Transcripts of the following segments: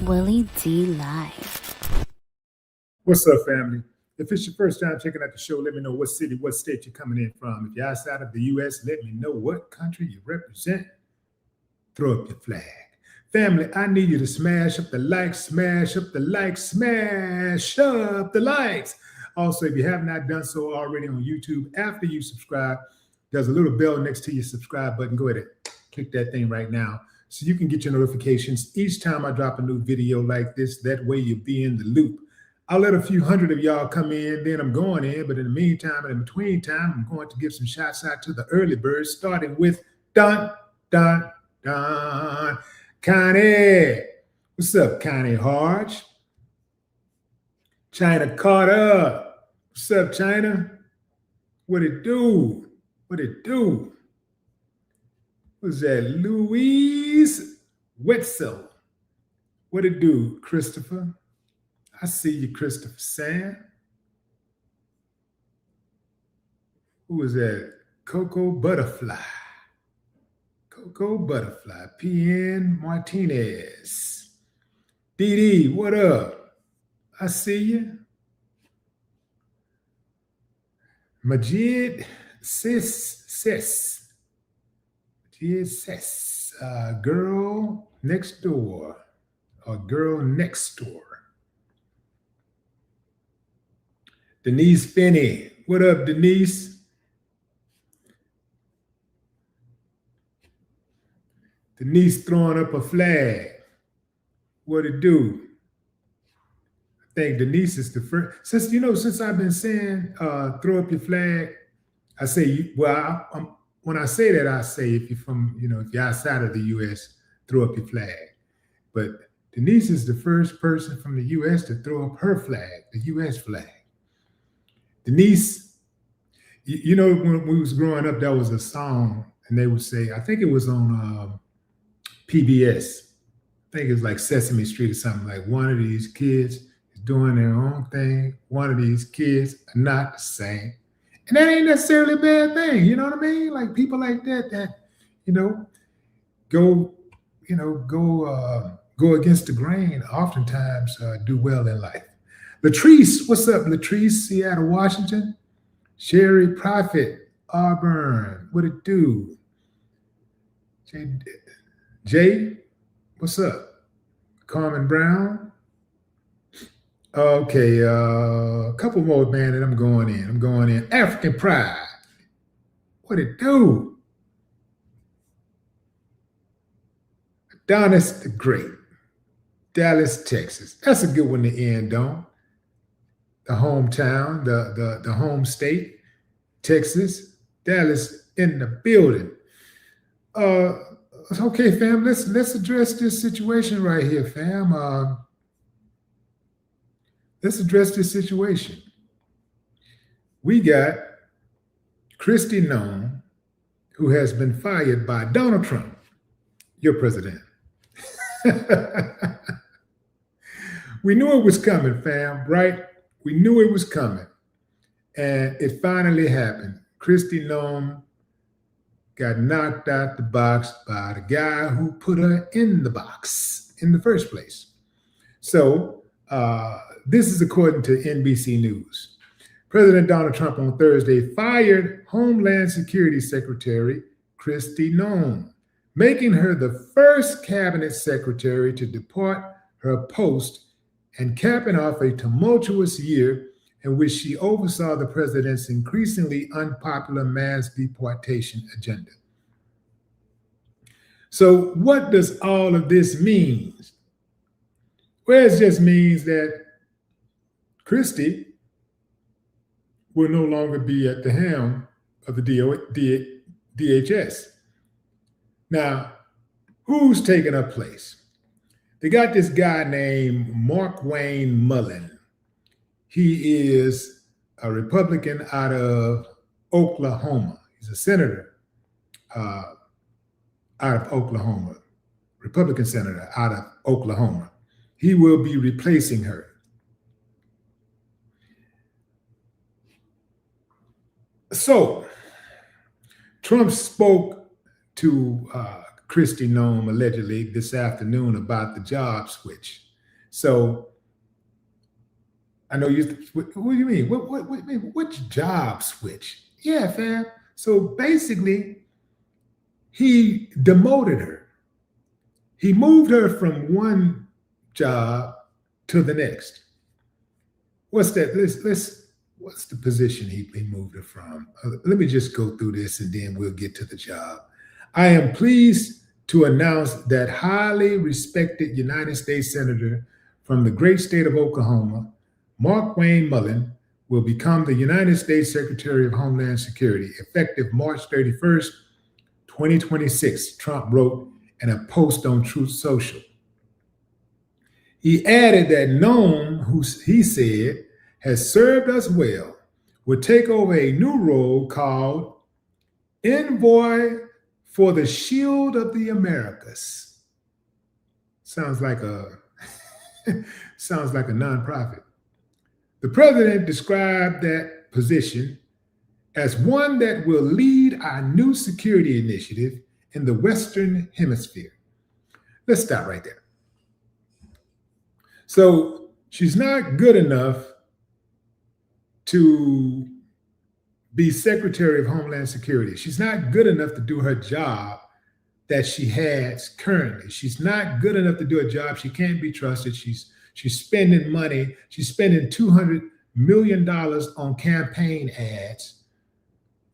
Willie D Live. What's up, family? If it's your first time checking out the show, let me know what city, what state you're coming in from. If you're outside of the U.S., let me know what country you represent. Throw up your flag. Family, I need you to smash up the likes, smash up the likes, smash up the likes. Also, if you have not done so already on YouTube, after you subscribe, there's a little bell next to your subscribe button. Go ahead and click that thing right now so you can get your notifications each time I drop a new video like this. That way you'll be in the loop. I'll let a few hundred of y'all come in, then I'm going in. But in the meantime and in between time, I'm going to give some shots out to the early birds, starting with Dun, Dun, Dun. Connie. What's up, Connie Hodge? China Carter. What's up, China? What it do? What it do? What's that? Louise Wetzel. What it do, Christopher? I see you, Christopher Sam. Who is that? Coco Butterfly. Coco Butterfly. PN Martinez. DD, what up? I see you. Majid Sis. Majid Sis. Girl next door. Or girl next door. Denise Finney. What up, Denise? Denise throwing up a flag. What it do? I think Denise is the first. Since I've been saying throw up your flag, I say, when I say that, I say if you're from, if you're outside of the U.S., throw up your flag. But Denise is the first person from the U.S. to throw up her flag, the U.S. flag. Denise, when we was growing up, there was a song, and they would say, I think it was on PBS. I think it was like Sesame Street or something, like one of these kids is doing their own thing. One of these kids are not the same. And that ain't necessarily a bad thing. You know what I mean? Like people like that, go against the grain, oftentimes do well in life. Latrice, what's up, Latrice? Seattle, Washington. Sherry Prophet, Auburn. What it do? Jay, what's up? Carmen Brown. Okay, a couple more, man, and I'm going in. African Pride. What it do? Adonis the Great. Dallas, Texas. That's a good one to end on. The hometown, the home state, Texas, Dallas in the building. Okay, fam, let's address this situation right here, fam. Let's address this situation. We got Kristi Noem, who has been fired by Donald Trump, your president. We knew it was coming, fam, right? We knew it was coming, and it finally happened. Kristi Noem got knocked out the box by the guy who put her in the box in the first place. So this is according to NBC News. President Donald Trump on Thursday fired Homeland Security Secretary Kristi Noem, making her the first cabinet secretary to depart her post and capping off a tumultuous year in which she oversaw the president's increasingly unpopular mass deportation agenda. So what does all of this mean? Well, it just means that Kristi will no longer be at the helm of the DHS. Now, who's taking her place? They got this guy named Markwayne Mullin. He is a Republican out of Oklahoma. He's a senator out of Oklahoma, Republican senator out of Oklahoma. He will be replacing her. So Trump spoke to Kristi Noem allegedly this afternoon about the job switch. So I know you. What do you mean? What job switch? Yeah, fam. So basically, he demoted her. He moved her from one job to the next. What's that? What's the position he moved her from? Let me just go through this and then we'll get to the job. I am pleased to announce that highly respected United States Senator from the great state of Oklahoma, Markwayne Mullin, will become the United States Secretary of Homeland Security effective March 31st, 2026, Trump wrote in a post on Truth Social. He added that Noem, who he said has served us well, would take over a new role called Envoy for the Shield of the Americas. Sounds like a nonprofit. The president described that position as one that will lead our new security initiative in the Western Hemisphere. Let's stop right there. So she's not good enough to be Secretary of Homeland Security. She's not good enough to do her job that she has currently. She's not good enough to do a job. She can't be trusted. She's spending money. She's spending $200 million on campaign ads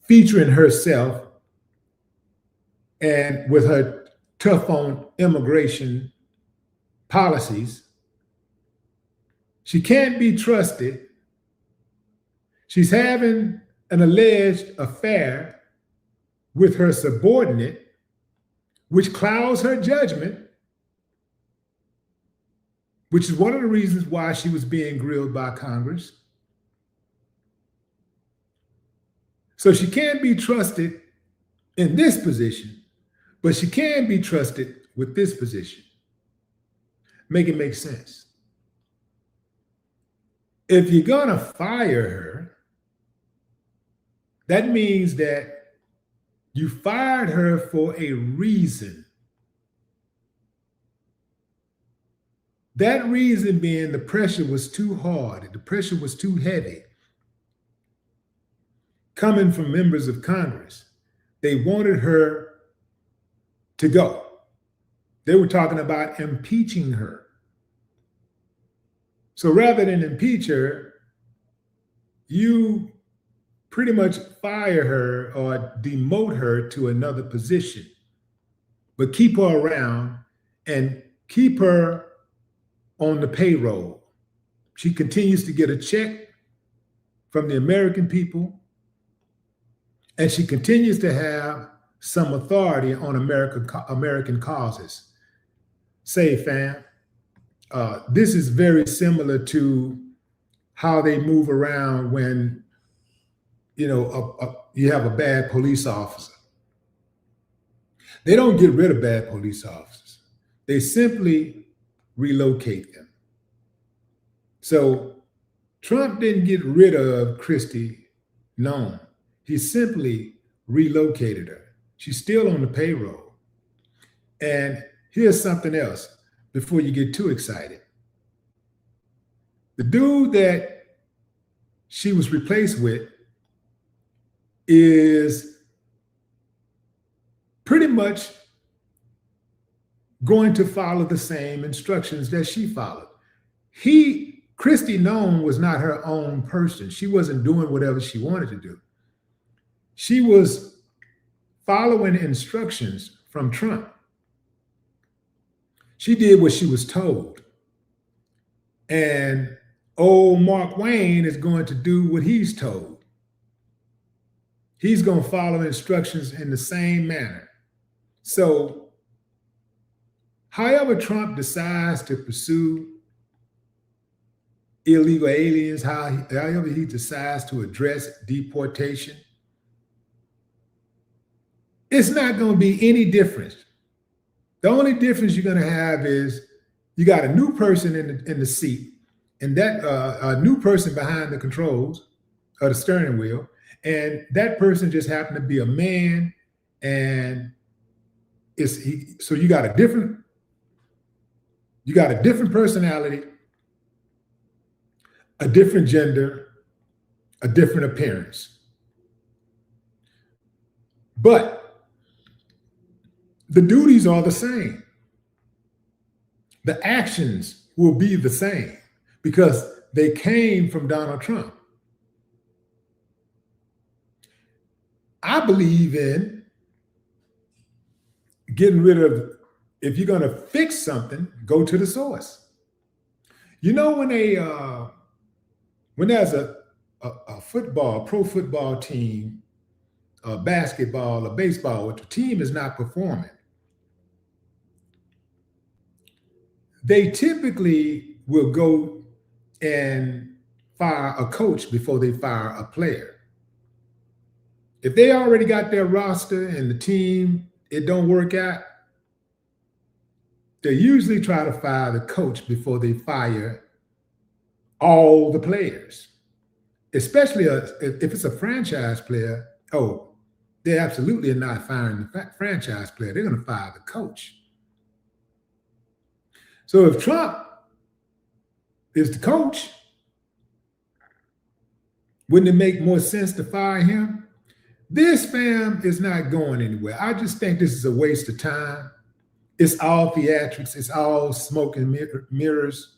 featuring herself and with her tough on immigration policies. She can't be trusted. She's having an alleged affair with her subordinate, which clouds her judgment, which is one of the reasons why she was being grilled by Congress. So she can't be trusted in this position, but she can be trusted with this position. Make it make sense. If you're gonna fire her, that means that you fired her for a reason. That reason being the pressure was too hard, the pressure was too heavy. Coming from members of Congress, they wanted her to go. They were talking about impeaching her. So rather than impeach her, you pretty much fire her or demote her to another position, but keep her around and keep her on the payroll. She continues to get a check from the American people, and she continues to have some authority on American causes. Say, fam, this is very similar to how they move around when you have a bad police officer. They don't get rid of bad police officers. They simply relocate them. So Trump didn't get rid of Kristi Noem. He simply relocated her. She's still on the payroll. And here's something else before you get too excited. The dude that she was replaced with is pretty much going to follow the same instructions that she followed. Kristi Noem was not her own person. She wasn't doing whatever she wanted to do. She was following instructions from Trump. She did what she was told. And old Markwayne is going to do what he's told. He's going to follow instructions in the same manner. So, however Trump decides to pursue illegal aliens, however he decides to address deportation, it's not going to be any difference. The only difference you're going to have is you got a new person in the seat, and that a new person behind the controls of the steering wheel, and that person just happened to be a man, and so you got a different You got a different personality, a different gender, a different appearance. But the duties are the same. The actions will be the same because they came from Donald Trump. I believe in getting rid of, if you're going to fix something, go to the source. You know, when there's a football, pro football team, basketball or baseball, if the team is not performing, they typically will go and fire a coach before they fire a player. If they already got their roster and the team, it don't work out, they usually try to fire the coach before they fire all the players. Especially if it's a franchise player, they absolutely are not firing the franchise player. They're going to fire the coach. So if Trump is the coach, wouldn't it make more sense to fire him? This fam is not going anywhere. I just think this is a waste of time. It's all theatrics. It's all smoke and mirrors.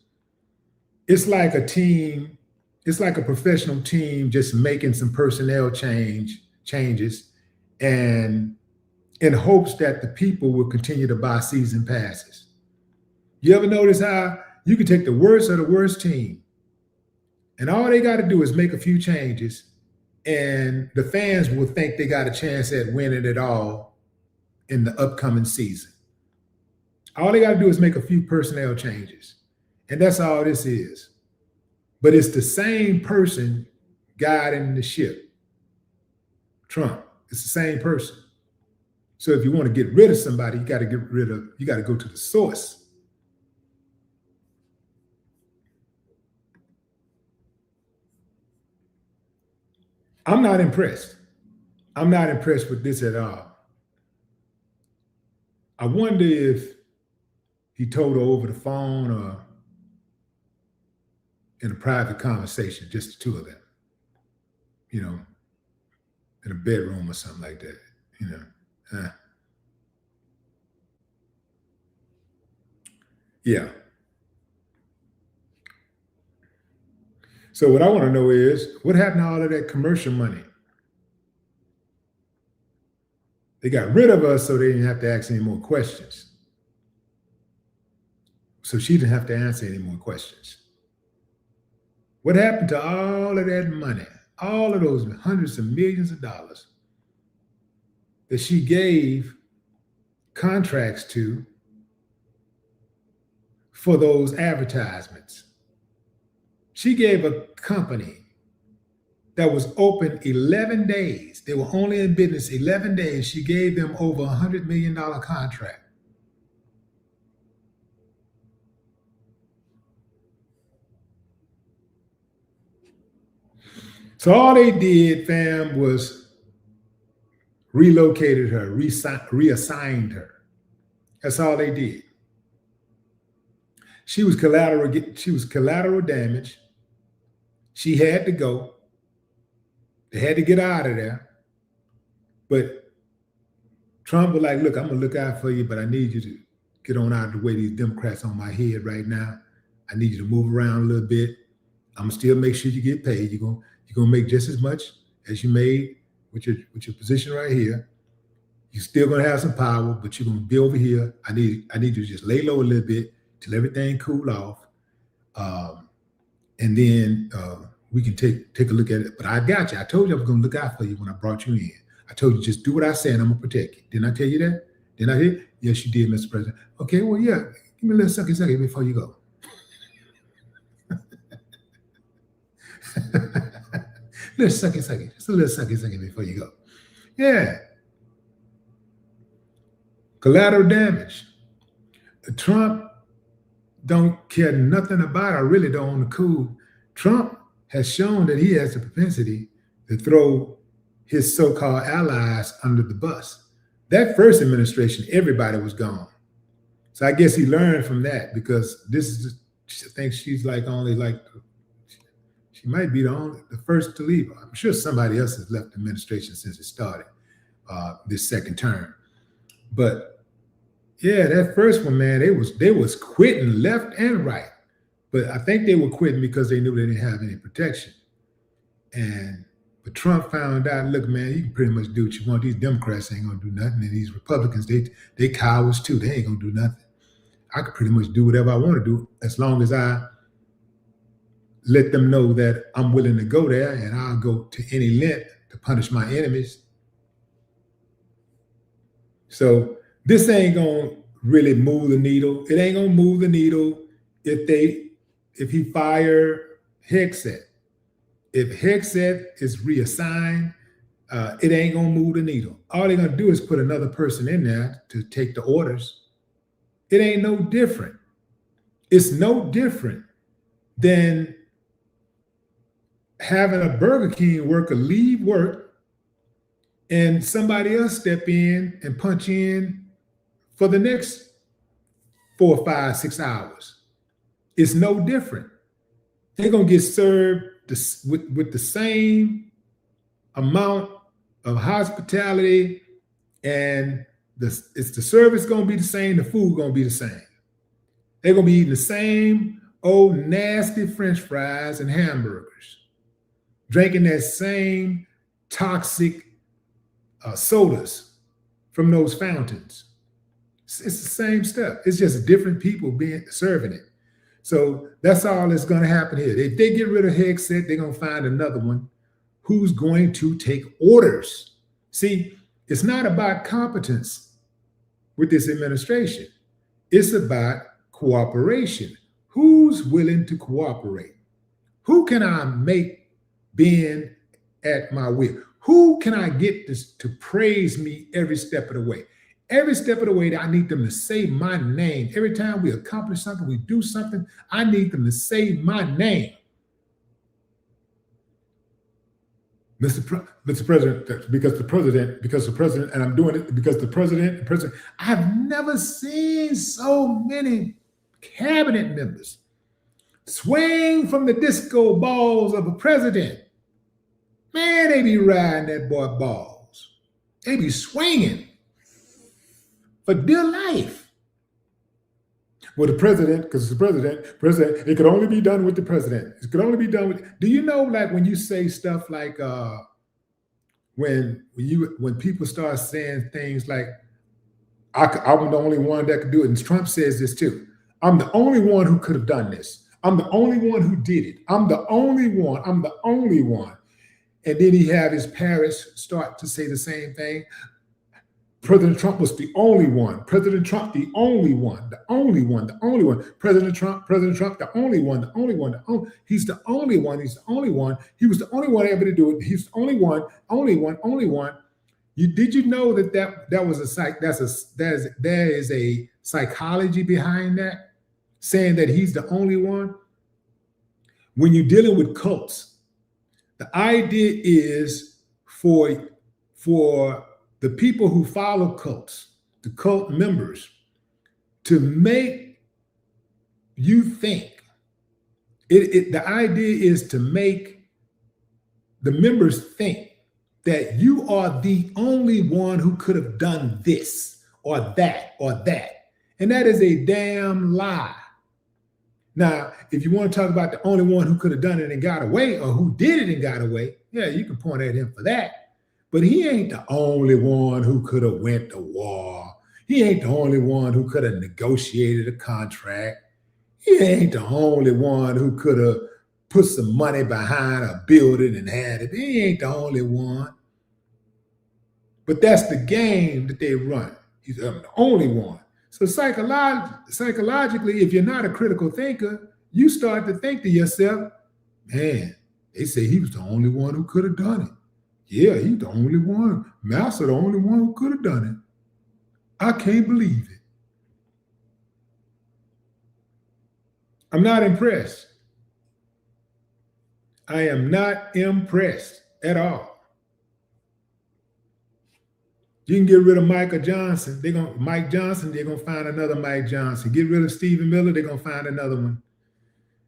It's like a team. It's like a professional team just making some personnel changes and in hopes that the people will continue to buy season passes. You ever notice how you can take the worst of the worst team and all they got to do is make a few changes and the fans will think they got a chance at winning it all in the upcoming season. All they got to do is make a few personnel changes. And that's all this is. But it's the same person guiding the ship. Trump, it's the same person. So if you want to get rid of somebody, you got to go to the source. I'm not impressed. I'm not impressed with this at all. I wonder if he told her over the phone or in a private conversation, just the two of them, in a bedroom or something like that, Yeah. So what I want to know is, what happened to all of that commercial money? They got rid of us so they didn't have to ask any more questions. So she didn't have to answer any more questions. What happened to all of that money, all of those hundreds of millions of dollars that she gave contracts to for those advertisements? She gave a company that was open 11 days. They were only in business 11 days. She gave them over $100 million contract. So all they did, fam, was relocated her, reassigned her. That's all they did. She was collateral damage. She had to go. They had to get out of there. But Trump was like, look, I'm going to look out for you, but I need you to get on out of the way. These Democrats on my head right now. I need you to move around a little bit. I'm going to still make sure you get paid. You're going to make just as much as you made with your position right here. You're still going to have some power, but you're going to be over here. I need you to just lay low a little bit till everything cool off. And then we can take a look at it. But I got you. I told you I was going to look out for you when I brought you in. I told you, just do what I said and I'm going to protect you. Didn't I tell you that? Didn't I hear you? Yes, you did, Mr. President. Okay, well, yeah. Give me a little sucky before you go. Little sucky. Just a little sucky before you go. Yeah. Collateral damage. Trump don't care nothing about, I really don't on the cool. Trump has shown that he has the propensity to throw his so-called allies under the bus. That first administration, everybody was gone. So I guess he learned from that, because this is, I think she's like only like, she might be the first to leave. I'm sure somebody else has left the administration since it started, this second term. But yeah, that first one, man, they was quitting left and right. But I think they were quitting because they knew they didn't have any protection. But Trump found out, look, man, you can pretty much do what you want. These Democrats ain't gonna do nothing, and these Republicans, they cowards too. They ain't gonna do nothing. I could pretty much do whatever I want to do, as long as I let them know that I'm willing to go there, and I'll go to any length to punish my enemies. So this ain't gonna really move the needle. It ain't gonna move the needle if he fire Hegseth. If Hegseth is reassigned, it ain't gonna move the needle. All they're gonna do is put another person in there to take the orders. It ain't no different. It's no different than having a Burger King worker leave work and somebody else step in and punch in for the next 4, 5, 6 hours. It's no different. They're gonna get served with the same amount of hospitality, and the service gonna be the same, the food gonna be the same. They're gonna be eating the same old nasty French fries and hamburgers, drinking that same toxic sodas from those fountains. It's the same stuff. It's just different people serving it. So that's all that's going to happen here. If they get rid of Hegseth, they're going to find another one who's going to take orders. See, it's not about competence with this administration. It's about cooperation. Who's willing to cooperate? Who can I make bend at my will? Who can I get to praise me every step of the way? Every step of the way, I need them to say my name. Every time we accomplish something, we do something, I need them to say my name. Mr. President, because the president, and I'm doing it because the president, I've never seen so many cabinet members swing from the disco balls of a president. Man, they be riding that boy balls. They be swinging for dear life. Well, the president, because the president, it could only be done with the president. It could only be done with, do you know, like when you say stuff like, when people start saying things like, I'm the only one that could do it, and Trump says this too. I'm the only one who could have done this. I'm the only one who did it. I'm the only one. I'm the only one. And then he had his parents start to say the same thing. President Trump was the only one. President Trump, the only one, the only one, the only one. President Trump, the only one, the only one, he's the only one, he's the only one. He was the only one able to do it. He's the only one, only one, only one. Did you know that was there is a psychology behind that, saying that he's the only one? When you're dealing with cults, the idea is for the people who follow cults, the cult members, to make you think. The idea is to make the members think that you are the only one who could have done this or that or that. And that is a damn lie. Now, if you want to talk about the only one who could have done it and got away, or who did it and got away, yeah, you can point at him for that. But he ain't the only one who could have went to war. He ain't the only one who could have negotiated a contract. He ain't the only one who could have put some money behind a building and had it. He ain't the only one. But that's the game that they run. He's the only one. So psychologically, if you're not a critical thinker, you start to think to yourself, man, they say he was the only one who could have done it. Yeah, he's the only one. Massa, the only one who could have done it. I can't believe it. I'm not impressed. I am not impressed at all. You can get rid of Mike Johnson, they're gonna find another Mike Johnson. Get rid of Stephen Miller, they're gonna find another one.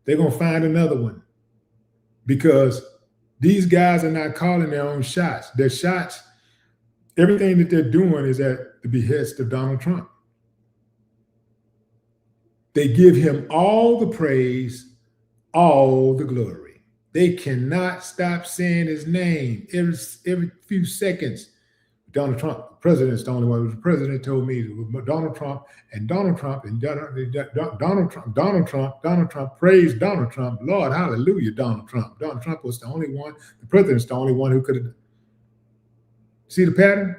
They're gonna find another one. Because these guys are not calling their own shots. Their shots, everything that they're doing is at the behest of Donald Trump. They give him all the praise, all the glory. They cannot stop saying his name every few seconds. Donald Trump, the president's the only one. The president told me Donald Trump, Donald Trump, praise Donald Trump. Lord, hallelujah, Donald Trump. Donald Trump was the only one, the president's the only one who could have. See the pattern?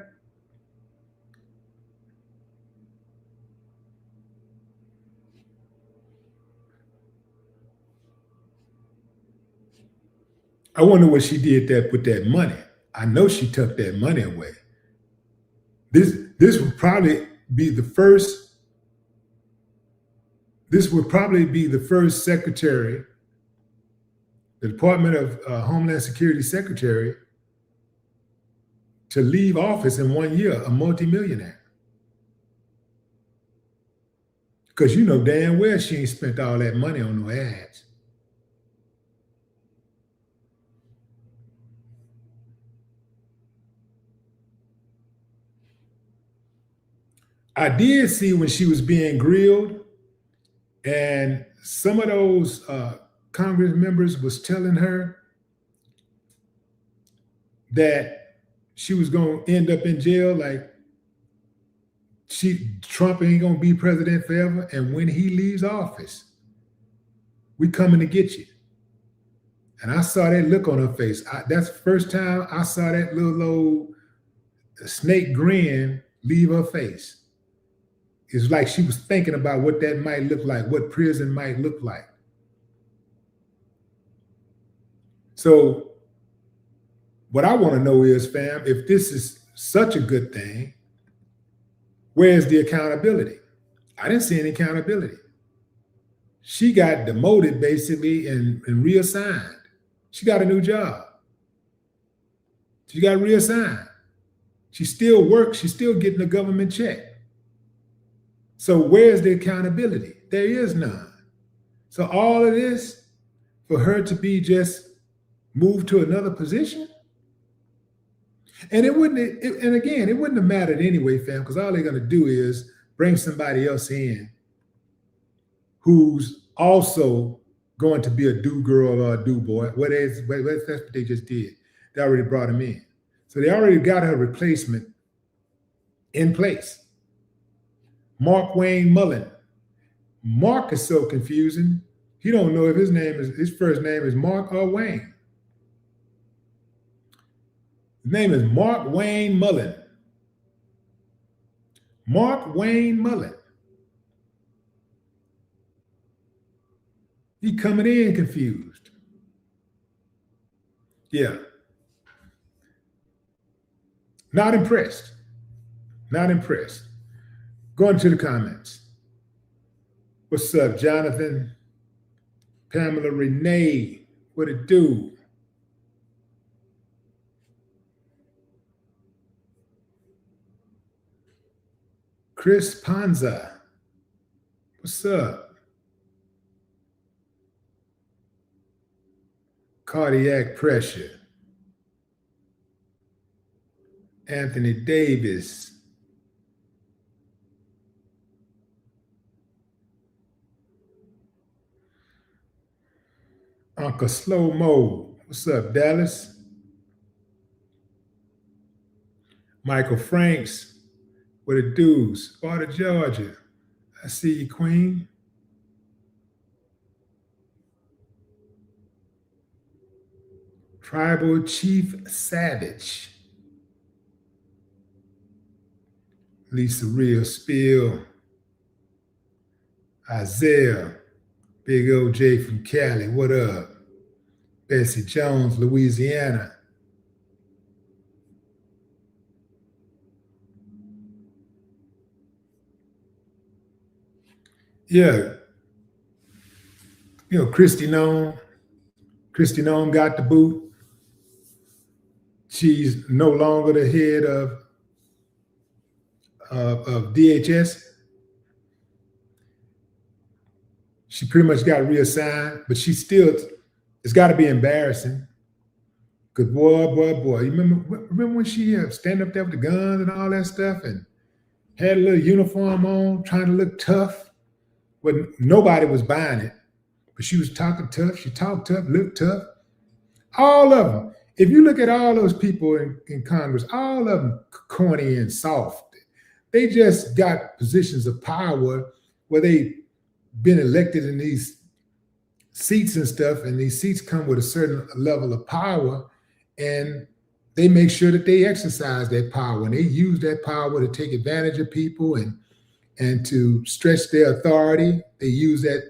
I wonder what she did with that money. I know she took that money away. This would probably be the first. This would probably be the first secretary, the Department of Homeland Security secretary, to leave office in 1 year, a multimillionaire. Because you know damn well she ain't spent all that money on no ads. I did see when she was being grilled, and some of those Congress members was telling her that she was going to end up in jail, like Trump ain't going to be president forever, and when he leaves office, we coming to get you. And I saw that look on her face. That's the first time I saw that little old snake grin leave her face. It's like she was thinking about what that might look like, what prison might look like. So what I want to know is, fam, if this is such a good thing, where's the accountability? I didn't see any accountability. She got demoted basically and reassigned. She got a new job. She got reassigned. She still works. She's still getting a government check. So where's the accountability? There is none. So all of this for her to be just moved to another position? And it wouldn't have mattered anyway, fam, because all they're going to do is bring somebody else in who's also going to be a do girl or a do boy. That's what they just did. They already brought him in. So they already got her replacement in place. Markwayne Mullin. Mark is so confusing. He don't know if his first name is Mark or Wayne. His name is Markwayne Mullin. Markwayne Mullin. He coming in confused. Yeah. Not impressed. Not impressed. Going to the comments. What's up, Jonathan? Pamela Renee, what it do? Chris Panza, what's up? Cardiac pressure. Anthony Davis. Uncle Slow Mo, what's up, Dallas? Michael Franks, what it do? Sparta, Georgia. I see you, Queen. Tribal Chief Savage. Lisa Real Spill. Isaiah. Big OJ from Cali, what up? Bessie Jones, Louisiana. Yeah. You know, Kristi Noem. Kristi Noem got the boot. She's no longer the head of of DHS. She pretty much got reassigned, but she still, it's got to be embarrassing. Because boy, you remember when she stand up there with the guns and all that stuff and had a little uniform on, trying to look tough, but nobody was buying it. But she was talking tough. She talked tough, looked tough. All of them. If you look at all those people in Congress, all of them corny and soft. They just got positions of power where they've been elected in these seats and stuff, and these seats come with a certain level of power, and they make sure that they exercise that power, and they use that power to take advantage of people and to stretch their authority. They use that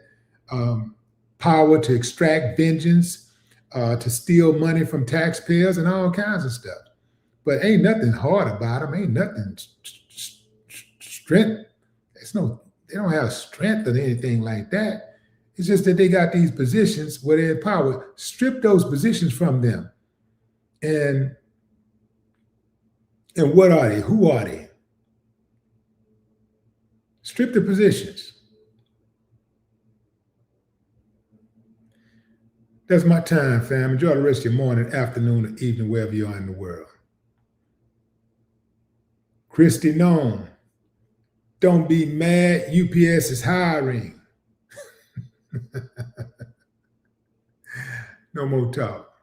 power to extract vengeance, to steal money from taxpayers and all kinds of stuff. But ain't nothing hard about them. Ain't nothing strength. They don't have strength or anything like that. It's just that they got these positions where they're in power. Strip those positions from them. And what are they? Who are they? Strip the positions. That's my time, fam. Enjoy the rest of your morning, afternoon, or evening, wherever you are in the world. Kristi Noem. Don't be mad. UPS is hiring. No more talk.